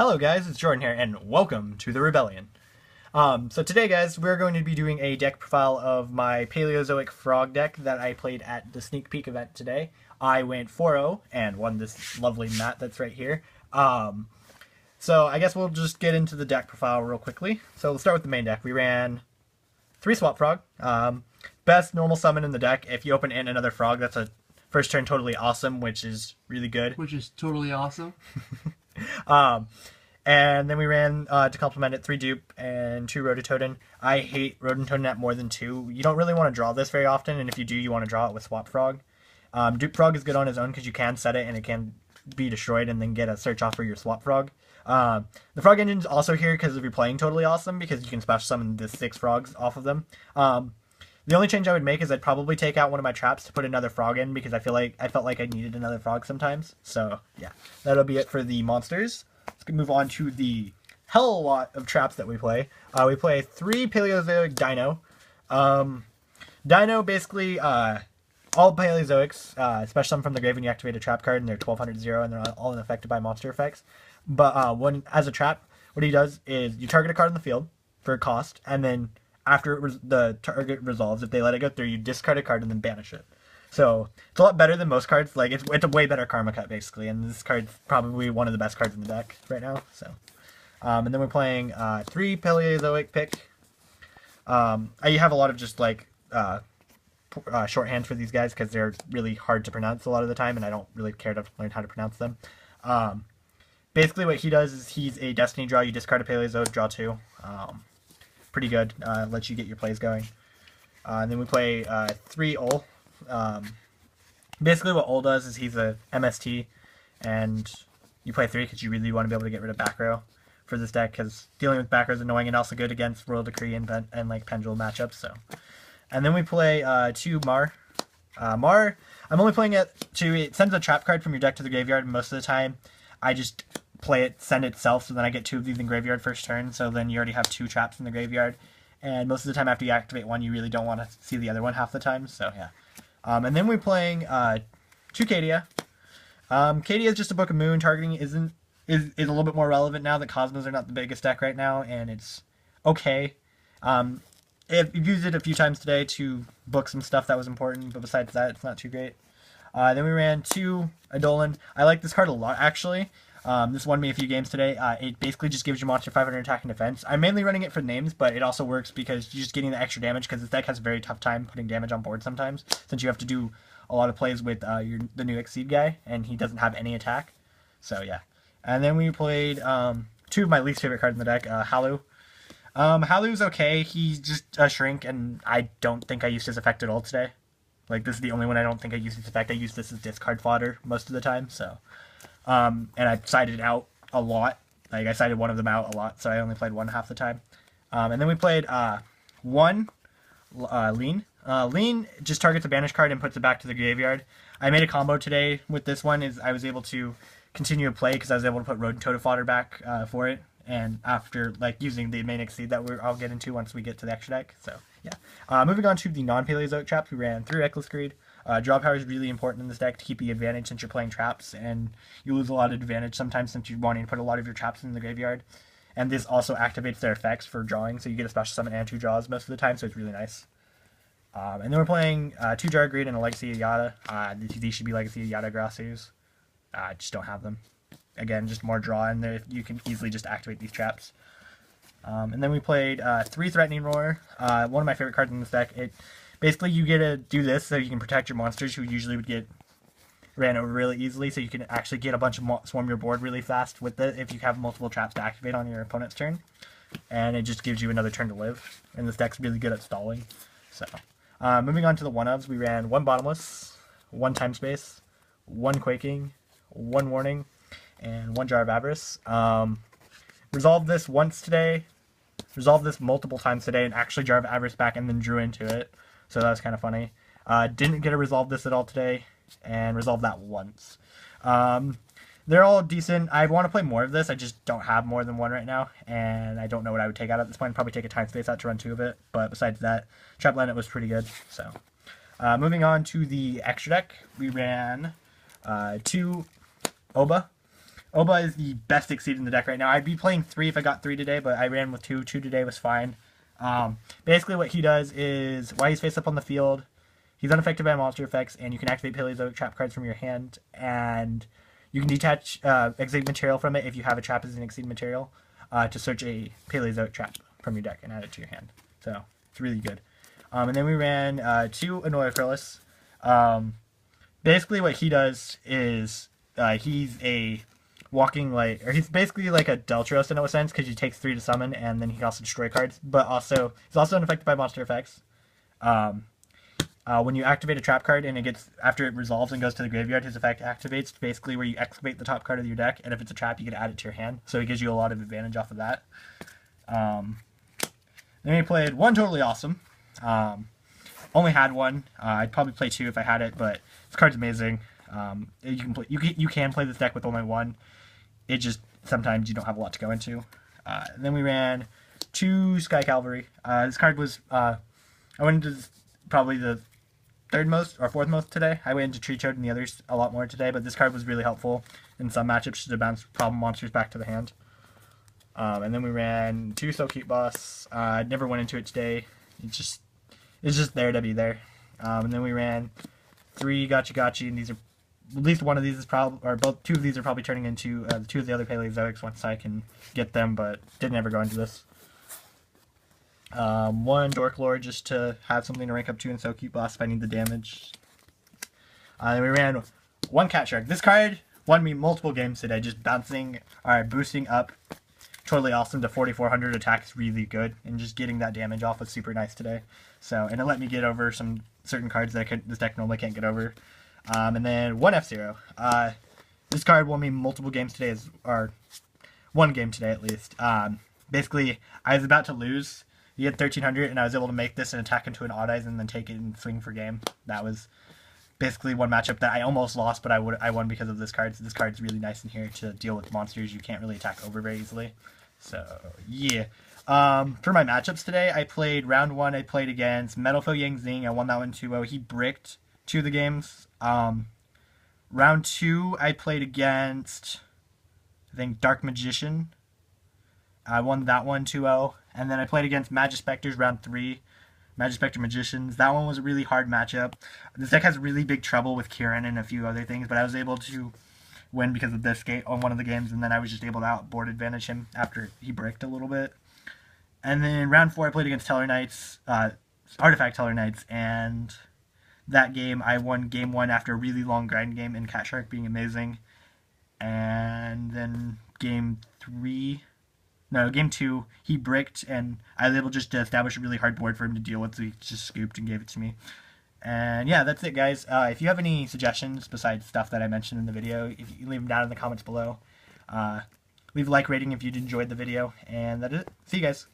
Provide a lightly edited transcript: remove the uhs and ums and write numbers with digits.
Hello guys, it's Jordan here, and welcome to the Rebellion. So today guys, we're going to be doing a deck profile of my Paleozoic frog deck that I played at the sneak peek event today. I went 4-0 and won this lovely mat that's right here. So I guess we'll just get into the deck profile real quickly. So we'll start with the main deck. We ran 3 Swap Frog. Best normal summon in the deck. If you open in another frog, that's a first turn Toadally Awesome, which is really good. Which is totally awesome. And then we ran, to complement it, 3 Dupe and 2 Rototoden. I hate Rototoden at more than 2. You don't really want to draw this very often, and if you do, you want to draw it with Swap Frog. Dupe Frog is good on his own because you can set it and it can be destroyed and then get a search off for your Swap Frog. The Frog Engine is also here because if you're playing Totally Awesome, because you can special summon the 6 frogs off of them. The only change I would make is I'd probably take out one of my traps to put another frog in because I felt like I needed another frog sometimes. So yeah, that'll be it for the monsters. Let's move on to the hell of a lot of traps that we play. We play 3 Paleozoic Dino. Dino basically all Paleozoics, special summon from the grave when you activate a trap card, and they're 1200-0 and they're all unaffected by monster effects. But as a trap, what he does is you target a card in the field for a cost, and then after the target resolves, if they let it go through, you discard a card and then banish it. So it's a lot better than most cards. Like it's a way better karma cut basically, and this card's probably one of the best cards in the deck right now. So, and then we're playing 3 Paleozoic pick. I have a lot of just like shorthands for these guys because they're really hard to pronounce a lot of the time, and I don't really care to learn how to pronounce them. Basically, what he does is he's a Destiny draw. You discard a Paleozoic, draw 2. Pretty good. Lets you get your plays going. And then we play 3 Ol. Basically what Ol does is he's a MST, and you play 3 because you really want to be able to get rid of back row for this deck, because dealing with back row is annoying and also good against Royal Decree and like Pendulum matchups. So, and then we play 2 Mar. Mar, I'm only playing it to, it sends a trap card from your deck to the graveyard, and most of the time I just play it, send itself, so then I get 2 of these in graveyard first turn, so then you already have 2 traps in the graveyard, and most of the time after you activate one, you really don't want to see the other one half the time, so yeah. And then we're playing 2 Cadia. Cadia is just a Book of Moon. Targeting is a little bit more relevant now that Cosmos are not the biggest deck right now, and it's okay. I've used it a few times today to book some stuff that was important, but besides that, it's not too great. Then we ran 2 Eidolon. I like this card a lot, actually. This won me a few games today. It basically just gives your monster 500 attack and defense. I'm mainly running it for names, but it also works because you're just getting the extra damage, because this deck has a very tough time putting damage on board sometimes, since you have to do a lot of plays with the new Exceed guy, and he doesn't have any attack. So yeah. And then we played 2 of my least favorite cards in the deck, Halu. Halu's okay. He's just a shrink, and I don't think I used his effect at all today. Like, this is the only one I don't think I used his effect. I use this as discard fodder most of the time, so... and I sided out a lot. Like, I sided one of them out a lot, so I only played 1 half the time. And then we played 1 Lean. Lean just targets a banish card and puts it back to the graveyard. I made a combo today with this one. Is I was able to continue to play because I was able to put Rodent Totem fodder back for it. And after, like, using the main Exceed that I'll get into once we get to the extra deck. So, yeah. Moving on to the non-Paleozoic traps, we ran 3 Reckless Greed. Draw power is really important in this deck to keep the advantage since you're playing traps, and you lose a lot of advantage sometimes since you're wanting to put a lot of your traps in the graveyard. And this also activates their effects for drawing, so you get a special summon and 2 draws most of the time, so it's really nice. And then we're playing 2 Jar Greed and a Legacy of Yada. These should be Legacy of Yada Grassus. I just don't have them. Again, just more draw in there. You can easily just activate these traps. And then we played 3 Threatening Roar. One of my favorite cards in this deck. Basically, you get to do this so you can protect your monsters who usually would get ran over really easily, so you can actually get a bunch of swarm your board really fast with it if you have multiple traps to activate on your opponent's turn. And it just gives you another turn to live. And this deck's really good at stalling. So, moving on to the 1-ofs, we ran 1 Bottomless, 1 Time Space, 1 Quaking, 1 Warning, and 1 Jar of Avarice. Resolved this once today, resolved this multiple times today, and actually Jar of Avarice back and then drew into it. So that was kind of funny. Didn't get to resolve this at all today, and resolved that once. They're all decent. I want to play more of this. I just don't have more than 1 right now, and I don't know what I would take out at this point. I'd probably take a Time Space out to run 2 of it, but besides that, Trap Planet was pretty good. So, moving on to the extra deck, we ran 2 Oba. Oba is the best Exceed in the deck right now. I'd be playing 3 if I got 3 today, but I ran with 2. 2 today was fine. Basically what he does is, while he's face up on the field, he's unaffected by monster effects, and you can activate Paleozoic trap cards from your hand, and you can detach Exceed material from it if you have a trap as an Exceed material to search a Paleozoic trap from your deck and add it to your hand. So it's really good. And then we ran 2 Annoyacrylis. Basically what he does is he's a walking light, or he's basically like a Deltros in a sense, because he takes 3 to summon, and then he can also destroy cards. But also, he's also unaffected by monster effects. When you activate a trap card and it gets, after it resolves and goes to the graveyard, his effect activates, basically where you excavate the top card of your deck, and if it's a trap, you can add it to your hand. So it gives you a lot of advantage off of that. Then we played 1 Totally Awesome. Only had 1. I'd probably play 2 if I had it, but this card's amazing. You can play this deck with only 1. It just, sometimes you don't have a lot to go into. Then we ran 2 Sky Cavalry. This card was, I went into probably the 3rd most or 4th most today. I went into Tree Toad and the others a lot more today, but this card was really helpful in some matchups to bounce problem monsters back to the hand. And then we ran 2 So Cute Boss. I never went into it today. It's just there to be there. And then we ran 3 Gotcha Gotcha, and these are, at least one of these is probably, or both, 2 of these are probably turning into 2 of the other Paleozoics once I can get them, but didn't ever go into this. 1 Dork Lord just to have something to rank up to in So Cute Boss if I need the damage. Then we ran 1 Cat Shark. This card won me multiple games today, just boosting up Totally Awesome to 4,400 attack is really good, and just getting that damage off was super nice today. So, and it let me get over some certain cards that this deck normally can't get over. And then 1 F-Zero. This card won me multiple games today, or 1 game today at least. Basically, I was about to lose. He had 1,300, and I was able to make this and attack into an Odd Eyes and then take it and swing for game. That was basically one matchup that I almost lost, but I won because of this card. So this card's really nice in here to deal with monsters you can't really attack over very easily. So, yeah. For my matchups today, I played round 1, I played against Metalfoe Yang Zing. I won that one 2-0. He bricked 2 of the games. Round 2, I played against, I think, Dark Magician. I won that one 2-0. And then I played against Magispectors round 3. Magispector Magicians. That one was a really hard matchup. This deck has really big trouble with Kieran and a few other things, but I was able to win because of this game on one of the games, and then I was just able to outboard advantage him after he bricked a little bit. And then round 4, I played against Teller Knights, Artifact Teller Knights, and that game I won game 1 after a really long grind game and Cat Shark being amazing. And then game 2, he bricked, and I was able just to establish a really hard board for him to deal with, so he just scooped and gave it to me. And yeah, that's it, guys. If you have any suggestions besides stuff that I mentioned in the video, if you leave them down in the comments below. Leave a like rating if you enjoyed the video, and that's it. See you guys.